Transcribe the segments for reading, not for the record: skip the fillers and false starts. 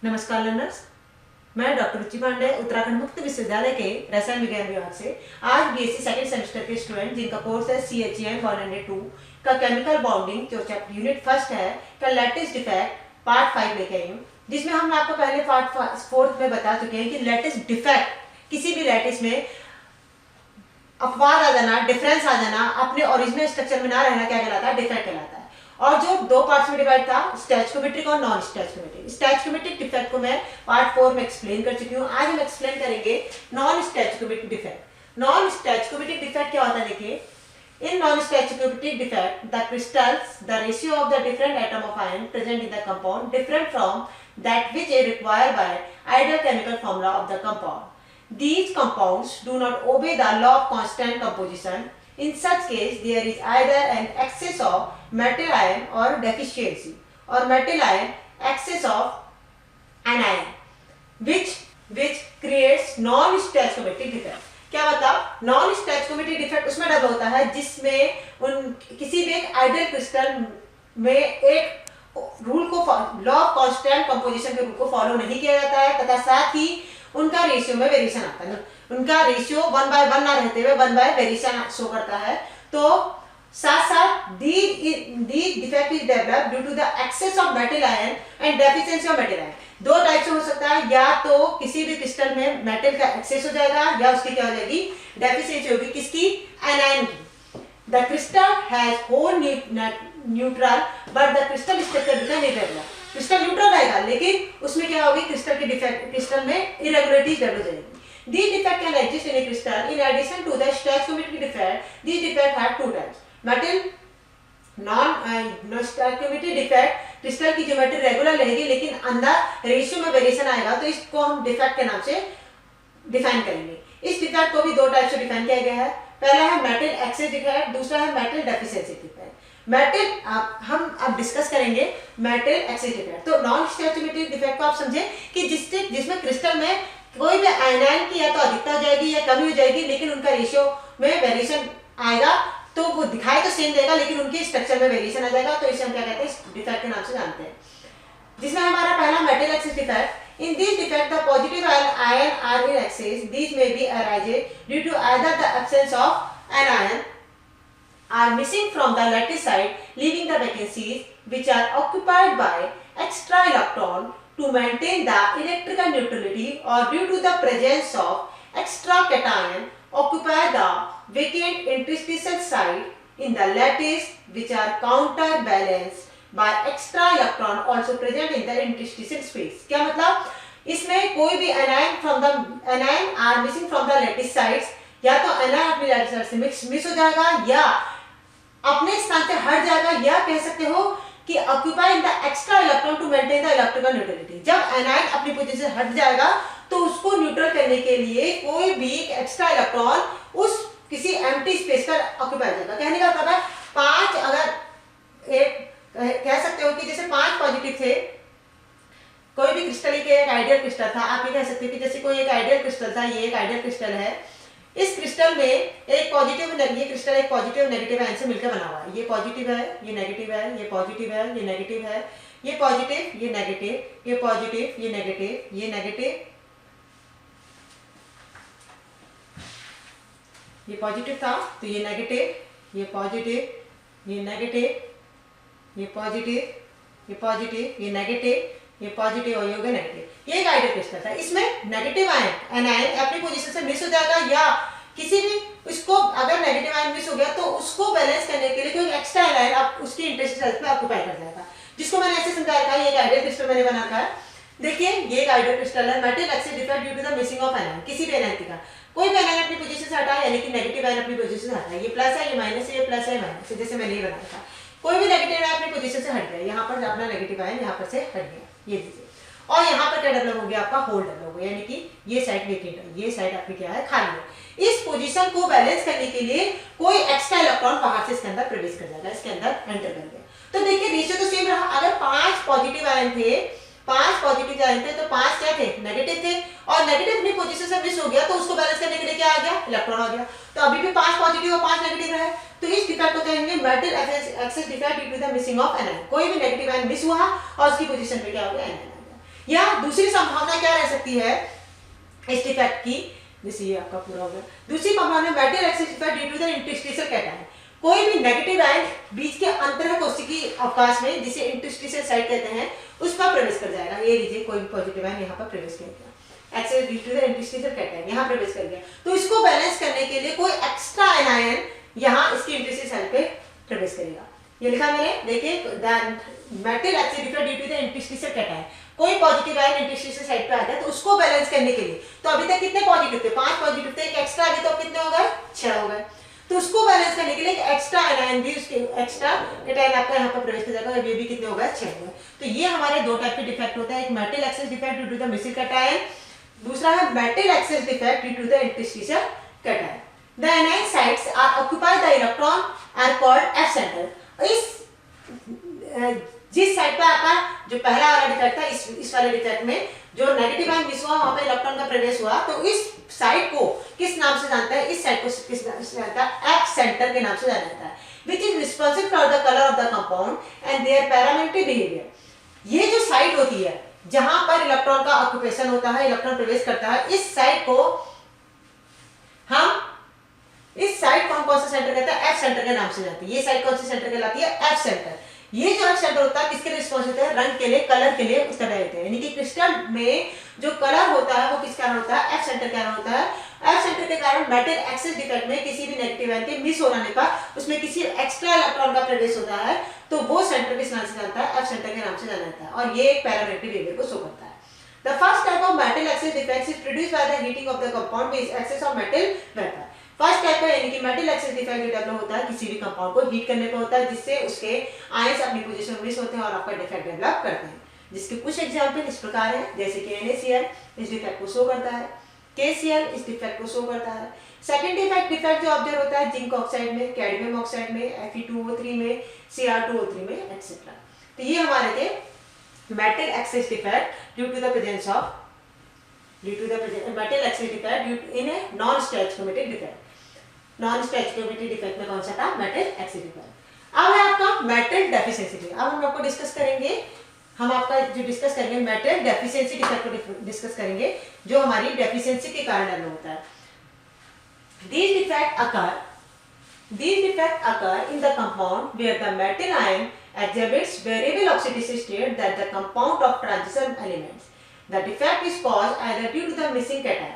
नमस्कार लर्नर्स, मैं डॉक्टर रुचि पांडे उत्तराखंड मुक्त विश्वविद्यालय के रसायन विज्ञान विभाग से आज बीएससी सेकंड सेमेस्टर के स्टूडेंट जिनका कोर्स है CHEN 102 का केमिकल बॉन्डिंग जो चैप्टर यूनिट फर्स्ट है का लैटिस डिफेक्ट पार्ट 5 लेके आई हूँ, जिसमें हम आपको पहले पार्ट फोर्थ में बता चुके हैं कि लैटिस डिफेक्ट किसी भी लैटिस में अपवाद आ जाना, डिफरेंस आ जाना, अपने ओरिजिनल स्ट्रक्चर में ना रहना क्या कहलाता है, डिफेक्ट कहलाता है। और जो दो पार्ट्स में डिवाइड था, स्टैचकोमेट्रिक और नॉन स्टैचकोमेट्रिक। स्टैचकोमेट्रिक डिफेक्ट को मैं पार्ट 4 में एक्सप्लेन कर चुकी हूँ। आज हम एक्सप्लेन करेंगे non stoichiometric defect. Non stoichiometric defect क्या होता है, देखिए, in non-stoichiometric defect the crystals, the ratio of the different atom of iron present in the compound different from that which is required by ideal chemical formula of the compound. These compounds do not obey the law of constant composition. In such case there is either an excess of metal ion or deficiency or metal ion excess of anion which creates non-stoichiometric defect. क्या मतलब non stoichiometric defect उसमें double होता है जिसमें उन किसी भी एक आइडियल क्रिस्टल में एक रूल को लॉ ऑफ कांस्टेंट कंपोजिशन के रूल को फॉलो नहीं किया जाता है तथा साथ ही उनका रेशियो में वेरिएशन आता है। उनका रेशियो 1/1 ना रहते हुए 1 वेरिएशन शो करता है। तो साथ साथ these defect is developed due to the excess of metal ion and deficiency of metal ion. दो टाइप से हो सकता है, या तो किसी भी क्रिस्टल में मेटल का एक्सेस हो जाएगा या उसकी क्या हो जाएगी, डेफिशिएंसी होगी, किसकी, एनायन की। The crystal has whole neutral but the crystal structure become irregular. Crystal neutral रहेगा लेकिन उसमें क्या होगी, क्रिस्टल की डिफेक्ट, क्रिस्टल में इरेगुलरिटीज डेवलप हो जाएगी। These defect can exist in a crystal. In addition to the stoichiometric defect, these defect have two types. Metal non stoichiometric defect, crystal की ज्योमेट्री रेगुलर रहेगी लेकिन अंदर रेशियो में variation आएगा, तो इसको हम डिफेक्ट के नाम से डिफाइन करेंगे। इस डिफेक्ट को भी दो टाइप से डिफाइन किया गया है। पहला है मेटल एक्सेस डिफेक्ट, दूसरा है मेटल डेफिशिएंसी डिफेक्ट। मेटल हम अब डिस्कस करेंगे मेटल एक्सेस डिफेक्ट। तो नॉन स्टैचकोमेट्रिक डिफेक्ट को आप समझे कि जिसमें क्रिस्टल में कोई भी आयनाइन की या तो अधिकता हो जाएगी या कमी हो जाएगी लेकिन उनका रेशियो में वेरिएशन आएगा, तो वो दिखाई तो सेम देगा लेकिन उनके स्ट्रक्चर में वेरिएशन आ जाएगा, तो इसे हम क्या कहते हैं, इस डिफेक्ट के नाम से जानते हैं। जिसमें हमारा पहला metal excess defect. In this defect the positive ion are in excess, this may be arised due to either the absence of an ion are missing from the lattice side, leaving the vacancies which are occupied by extra electron to maintain the electrical neutrality, or due to the presence of extra cation occupy the vacant interstitial side in the lattice, which are counterbalanced by extra electron also present in the interstitial space. क्या मतलब, इसमें कोई भी anion are missing from the lattice sides, या तो anion अपनी lattice side से miss हो जाएगा या अपने स्थान से हट जाएगा, या कह सकते हो कि occupy in the extra electron to maintain the electrical neutrality. जब एनायन अपनी पोजीशन से हट जाएगा तो उसको न्यूट्रल करने के लिए कोई भी एक्स्ट्रा इलेक्ट्रॉन उस किसी एम्प्टी स्पेस पर ऑक्यूपाई जाएगा। कहने का मतलब है 5, अगर एक कह सकते हो कि जैसे 5 पॉजिटिव थे, कोई भी क्रिस्टल के एक आइडियल क्रिस्टल था, आप ये कह सकते हो कि जैसे कोई एक आइडियल क्रिस्टल था, ये एक आइडियल क्रिस्टल है, इस क्रिस्टल में एक पॉजिटिव, ये क्रिस्टल एक पॉजिटिव नेगेटिव आयन से मिलकर बना हुआ है। ये पॉजिटिव है, ये नेगेटिव है, ये पॉजिटिव है, ये नेगेटिव है, ये पॉजिटिव, ये नेगेटिव, ये पॉजिटिव, ये नेगेटिव, ये नेगेटिव, ये पॉजिटिव था तो ये नेगेटिव, ये पॉजिटिव, ये नेगेटिव, ये पॉजिटिव, ये पॉजिटिव, ये नेगेटिव, ये पॉजिटिव और ये हो गया नेगेटिव। ये एक आइडियल क्रिस्टल था। इसमें नेगेटिव आयन एनायन अपनी पोजीशन से मिस हो जाएगा, या किसी भी उसको अगर नेगेटिव आयन मिस हो गया तो उसको बैलेंस करने के लिए कोई एक्स्ट्रा आयन आप उसकी इंटरस्टिशियल में ऑक्यूपाई कर जाएगा, जिसको मैंने ऐसे समझाया था। ये एक आइडियल क्रिस्टल मैंने बना रखा है। देखिए ये एक आइडियल क्रिस्टल है, metal excess defect due to the missing of ion. किसी भी एनायन का कोई भी एनायन अपनी पोजीशन से हटा, यानी कि नेगेटिव आयन अपनी पोजीशन से हटा, ये प्लस है, ये माइनस है, ये प्लस है, ये माइनस है, जैसे मैंने ये बनाया था। कोई भी नेगेटिव आयन अपनी पोजीशन से हट गया, यहाँ पर अपना नेगेटिव आयन यहाँ पर से हट गया, ये दीजिए, और यहाँ पर क्या डेवलप हो गया, आपका होल डेवलप हो गया, यानी कि ये साइड वेकेंट है, ये साइड आपकी क्या है, खाली है। इस पोजीशन को बैलेंस करने के लिए कोई एक्स्ट्रा इलेक्ट्रॉन बाहर से इसके अंदर प्रवेश कर जाएगा, इसके अंदर एंटर कर गया। तो देखिए रेशियो तो सेम रहा। अगर 5 पॉजिटिव आयन थे, 5 पॉजिटिव आयन थे तो 5 क्या थे, नेगेटिव थे, और नेगेटिव अपनी पोजीशन से मिस हो गया तो उसको बैलेंस करने के लिए क्या आ गया, इलेक्ट्रॉन आ गया। तो अभी भी 5 पॉजिटिव और 5 नेगेटिव रहे, तो इस डिफेक्ट को कहेंगे metal excess defect due to the missing of anion. कोई भी नेगेटिव आयन मिस हुआ और उसकी पोजीशन पे क्या हो गया, एनायन आ गया। या दूसरी संभावना क्या रह सकती है इस डिफेक्ट की, जैसे ये आपका पूरा हो गया। दूसरी संभावना metal excess defect due to the interstitial cation, कोई भी नेगेटिव आयन बीच के अंतरह कोशिकी अवकाश में, जिसे इंटरस्टिशियल साइट कहते हैं, उस पर प्रवेश कर जाएगा। ये लीजिए कोई भी पॉजिटिव आयन यहाँ पर प्रवेश कर गया, excess due to the interstitial cation यहाँ प्रवेश कर गया, तो इसको बैलेंस करने के लिए कोई एक्स्ट्रा आयन यहाँ इसकी इंटरस्टिशियल साइट पे प्रवेश करेगा। ये लिखा मैंने, देखिए metal excess defect due to the interstitial cation, कोई पॉजिटिव आयन इंटरस्टिशियल साइट पे आता है तो उसको बैलेंस करने के लिए, तो अभी तक कितने पॉजिटिव थे, 5 पॉजिटिव थे, एक एक्स्ट्रा अभी तो कितने हो गए, 6 हो गए। तो उसको बैलेंस करने के लिए एक एक्स्ट्रा आयन भी, उसके एक्स्ट्रा कैटायन आपका यहाँ पर प्रवेश कर जाएगा, ये भी कितने हो गए, 6 हो गए। तो ये हमारे दो टाइप के डिफेक्ट होता है, एक metal excess defect due to the missing cation, दूसरा है metal excess defect due to the interstitial cation. The anion sites are occupied the electron are called F center। जिस साइड पे आपका जो पहला वाला डिफेक्ट था, इस वाले डिफेक्ट में जो नेगेटिव आयन मिस हुआ, वहां पे इलेक्ट्रॉन का प्रवेश हुआ, तो इस साइड को किस नाम से जानता है, इस साइड को किस नाम से जानता है, एफ सेंटर के नाम से जाना जाता है, which is responsible for the colour of the compound and their parametric behaviour. ये जो साइड होती है जहां पर इलेक्ट्रॉन का ऑक्यूपेशन होता है, इलेक्ट्रॉन प्रवेश करता है, इस साइड को हम कौन सा सेंटर कहते हैं, एफ सेंटर के नाम से जानते हैं। ये साइड कौन सी सेंटर कहलाती है, एफ सेंटर। ये जो एफ सेंटर होता है किसके रिस्पॉन्स होता है, रंग के लिए, कलर के लिए उत्तर देते हैं, यानी कि क्रिस्टल में जो कलर होता है वो किस कारण होता है, एफ सेंटर के कारण होता है। एफ सेंटर के कारण मेटल एक्सेस डिफेक्ट में किसी भी नेगेटिव आयन के मिस होने पर उसमें किसी एक्स्ट्रा इलेक्ट्रॉन का प्रवेश होता है, तो वो सेंटर किस नाम से जानता है, एफ सेंटर के नाम से जाना जाता है, और ये एक पैरामेट्रिक बिहेवियर को शो करता है। The first type of metal excess defects is produced by the heating of the compound with excess of metal vapor। First type का यानी कि मेटल एक्सेस डिफेक्ट डेवलप होता है किसी भी कंपाउंड को हीट करने पर होता है, जिससे उसके आयंस अपनी पोजीशन में मिस होते हैं और आपका डिफेक्ट डेवलप करते हैं, जिसके कुछ एग्जांपल इस प्रकार हैं, जैसे कि NaCl इस डिफेक्ट को शो करता है, KCl इस डिफेक्ट को शो करता है। सेकंड डिफेक्ट जो ऑब्जर्व होता है जिंक ऑक्साइड में, कैडमियम ऑक्साइड में, Fe2O3 में, Cr2O3 में एटसेट्रा। तो ये हमारे थे metal excess defect due to the presence of metal excess defect in a non-stoichiometric defect। non-stoichiometric defect में कौन सा था, metal excess defect। अब है आपका metal deficiency। अब हम आपको डिस्कस करेंगे, हम आपका जो डिस्कस करेंगे metal deficiency defect को डिस्कस करेंगे, जो हमारी deficiency के कारण डेवलप होता है। These defects occur in the compound where the metal ion exhibits variable oxidation state that the compound of transition elements। The defect is caused either due to the missing cation।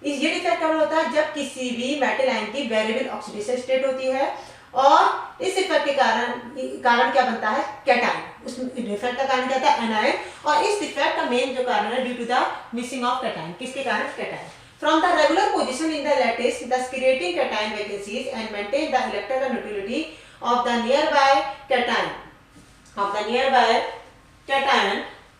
ये defect कब होता है, जब किसी भी metal ion की variable oxidation state होती है, और इस इफेक्ट के कारण क्या बनता है, कैटायन। उस डिफेक्ट का कारण क्या था, एनायन, और इस डिफेक्ट का मेन जो कारण है due to the missing of cation, किसके कारण, cation. From the regular position in the lattice, thus creating cation vacancies and maintain the electrical neutrality of the nearby cation।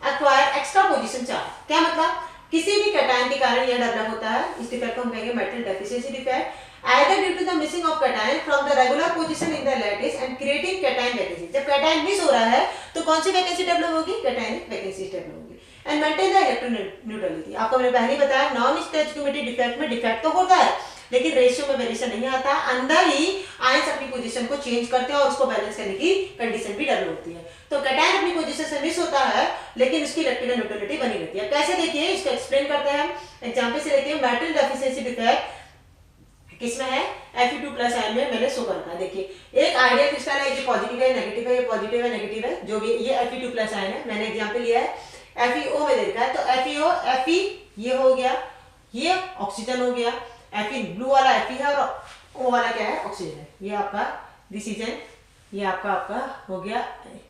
acquire extra position charge। क्या मतलब, किसी भी cation के कारण यह develop होता है, इस डिफेक्ट को हम कहेंगे metal deficiency defect, either due to the missing of cation from the regular position in the lattice and creating cation vacancy। जब कैटायन मिस हो रहा है तो कौन सी वैकेंसी डेवलप होगी, कैटायनिक वैकेंसी डेवलप होगी। And maintain the electroneutrality. आपको मैंने पहले बताया नॉन स्टोइचियोमेट्रिक डिफेक्ट में डिफेक्ट तो होता है लेकिन रेशियो में वेरिएशन नहीं आता, अंदर ही आयंस अपनी पोजीशन को चेंज करते हैं और उसको बैलेंस करने की कंडीशन भी डेवलप होती है। तो कैटायन अपनी पोजीशन से मिस होता है लेकिन उसकी इलेक्ट्रिकल न्यूट्रलिटी बनी रहती है। कैसे, देखिए इसको एक्सप्लेन करते हैं, एग्जांपल से देखिए। मेटल डेफिशिएंसी डिफेक्ट किसमें है, Fe2+ आयन में मैंने शो करना है। देखिए एक आइडियल क्रिस्टल है, ये पॉजिटिव है, नेगेटिव है, ये पॉजिटिव है, नेगेटिव है, जो भी ये Fe2+ आयन है। मैंने एग्जांपल लिया है FeO में देखा है, तो FeO Fe ये हो गया, ये ऑक्सीजन हो गया, Fe ब्लू वाला Fe है और O वाला क्या है, ऑक्सीजन है। ये आपका डिसीजन, ये आपका हो गया,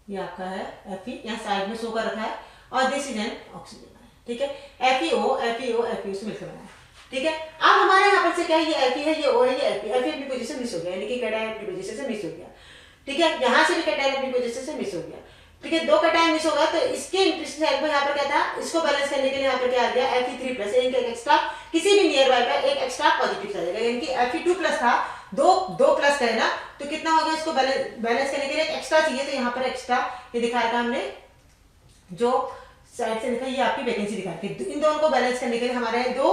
ये आपका है Fe, यहाँ साइड में शो कर रखा है, और डिसीजन ऑक्सीजन है, ठीक है। FeO से मिलकर बना है, ठीक है। अब हमारे यहाँ पर से क्या है, ये Fe है, ये O है, ये Fe अपनी पोजीशन मिस हो गया, यानी कि कैटायन अपनी पोजीशन से मिस हो गया, ठीक है। यहाँ से भी कैटायन अपनी पोजीशन से मिस हो गया, ठीक है। दो कैटायन मिस होगा तो इसके इंटरेस्टिंग साइड में यहाँ पर क्या था, इसको बैलेंस करने के लिए यहाँ पर क्या आ गया, Fe3+, यानी कि एक्स्ट्रा किसी भी नियर बाय पर एक एक्स्ट्रा पॉजिटिव आ जाएगा, यानी कि Fe2+ था, दो प्लस का है ना, तो कितना हो गया, इसको बैलेंस करने के लिए एक एक्स्ट्रा चाहिए, तो यहाँ पर एक्स्ट्रा ये दिखा रखा हमने, जो साइड से लिखा, ये आपकी वैकेंसी दिखा रखी। इन दोनों को बैलेंस करने के लिए हमारे दो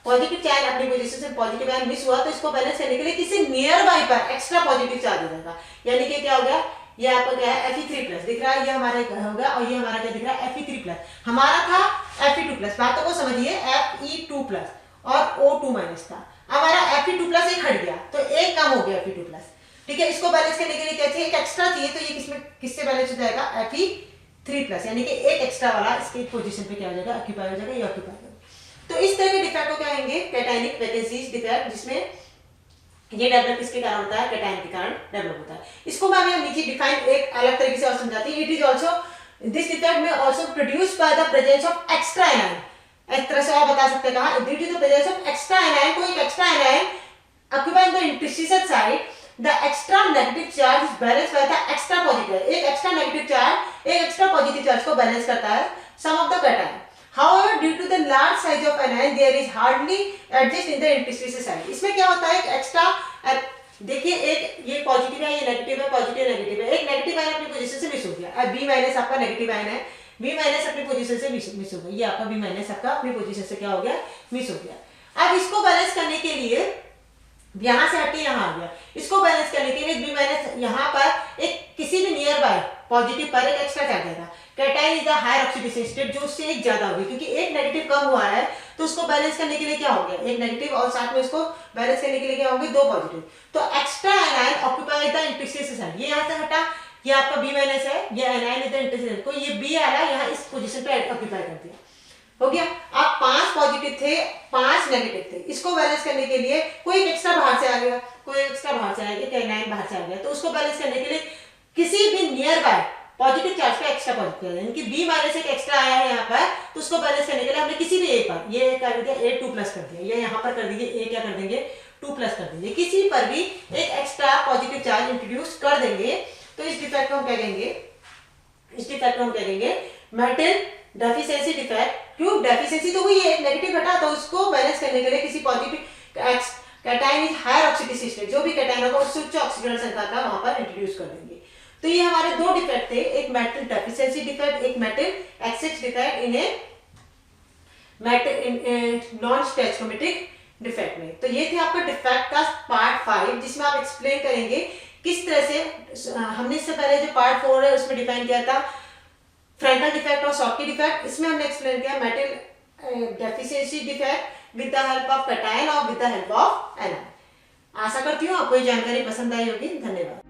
पॉजिटिव चार्ज अपनी पोजीशन से पॉजिटिव आयन मिस हुआ, तो इसको बैलेंस करने के लिए किसी नियर बाय पर एक्स्ट्रा पॉजिटिव चार्ज हो जाएगा, यानी कि क्या हो गया, ये आपका क्या है Fe3+ दिख रहा है, ये हमारा हो गया, और ये हमारा क्या दिख रहा है Fe3+। हमारा था Fe2+, बातों को समझिए, Fe2+ और O2- था, हमारा Fe2+ एक हट गया तो एक कम हो गया Fe2+। ठीक है, इसको बैलेंस करने के लिए क्या चाहिए, एक एक्स्ट्रा चाहिए, तो ये किससे बैलेंस हो जाएगा Fe3+, यानी कि एक एक्स्ट्रा वाला इसके पोजीशन पे क्या हो जाएगा, ऑक्यूपाई हो जाएगा, ये ऑक्यूपाई हो जाएगा। तो इस तरह के डिफेक्ट को क्या कहेंगे, कैटायनिक वैकेंसीज डिफेक्ट, जिसमें ये डेवलप किसके कारण होता है, कैटायन के कारण डेवलप होता है। इसको मैं अभी नीचे डिफाइन एक अलग तरीके से और समझाती हूँ। It is also this defect में also produced by the presence of extra anion. एक तरह से और बता सकते हैं, कहा due to the presence of extra anion, कोई एक extra anion occupying the interstitial side, the extra negative charge is balanced by the extra positive। एक extra negative charge एक extra positive charge को बैलेंस करता है some of the cation। However, due to the large size of anion, there is hardly adjust in the interstitial side। इसमें क्या होता है, एक एक्स्ट्रा, देखिए एक ये पॉजिटिव है, ये नेगेटिव है, पॉजिटिव नेगेटिव है, एक नेगेटिव आयन अपनी पोजीशन से मिस हो गया। अब B- आपका नेगेटिव आयन है, B- अपनी पोजीशन से मिस हो गया, ये आपका B- आपका अपनी पोजीशन से क्या हो गया, मिस हो गया। अब इसको बैलेंस करने के लिए यहां से हटे यहां आ गया, इसको बैलेंस करने के लिए B- यहां पर एक किसी भी नियर बाय पॉजिटिव पर एक एक्स्ट्रा चार्ज आएगा। Cation is the higher oxidation state, जो उससे एक ज्यादा होगी, क्योंकि एक नेगेटिव कम हुआ है तो उसको बैलेंस करने के लिए क्या हो गया, एक नेगेटिव और साथ में उसको बैलेंस करने के लिए क्या होंगे, दो पॉजिटिव। तो extra anion occupy the interstitial side, ये यहां से हटा, ये आपका B- है, ये एनायन इज द इंटरस्टिशियल को, ये B आ रहा है यहां इस पोजीशन पे ऑक्यूपाई कर दिया, हो गया। अब 5 पॉजिटिव थे, 5 नेगेटिव थे, इसको बैलेंस करने के लिए कोई एक्स्ट्रा बाहर से आ गया, कोई एक्स्ट्रा बाहर से आ गया, एक एनायन बाहर से आ गया, तो उसको बैलेंस करने के लिए किसी भी नियर बाय पॉजिटिव चार्ज पे एक्स्ट्रा पॉजिटिव, यानी कि B- एक एक्स्ट्रा आया है यहाँ पर, तो उसको बैलेंस करने के लिए हमने किसी भी ए पर, ये कर दिया A2+ कर दिया, ये यहाँ पर कर दीजिए A क्या कर देंगे 2+ कर देंगे, किसी पर भी एक एक्स्ट्रा पॉजिटिव चार्ज इंट्रोड्यूस कर देंगे, तो इस डिफेक्ट को हम क्या कहेंगे, इस डिफेक्ट को हम क्या कहेंगे मेटल डेफिशिएंसी डिफेक्ट। क्यों, डेफिशिएंसी तो हुई है, एक नेगेटिव हटा, तो उसको बैलेंस करने के लिए किसी positive cation is higher oxidation state, जो भी कैटायन होगा उससे उच्च ऑक्सीकरण संख्या का वहां पर इंट्रोड्यूस कर देंगे। तो ये हमारे दो डिफेक्ट थे, एक मेटल डेफिशिएंसी डिफेक्ट, एक metal excess defect in a metal non stoichiometric defect में। तो ये थे आपका डिफेक्ट का पार्ट 5, जिसमें आप एक्सप्लेन करेंगे किस तरह से हमने इससे पहले जो पार्ट 4 है उसमें डिफाइन किया था फ्रंटल डिफेक्ट और शॉर्टकी डिफेक्ट, इसमें हमने एक्सप्लेन किया metal deficiency defect with the help of cation और with the help of anion. आशा करती हूँ आपको ये जानकारी पसंद आई होगी। धन्यवाद।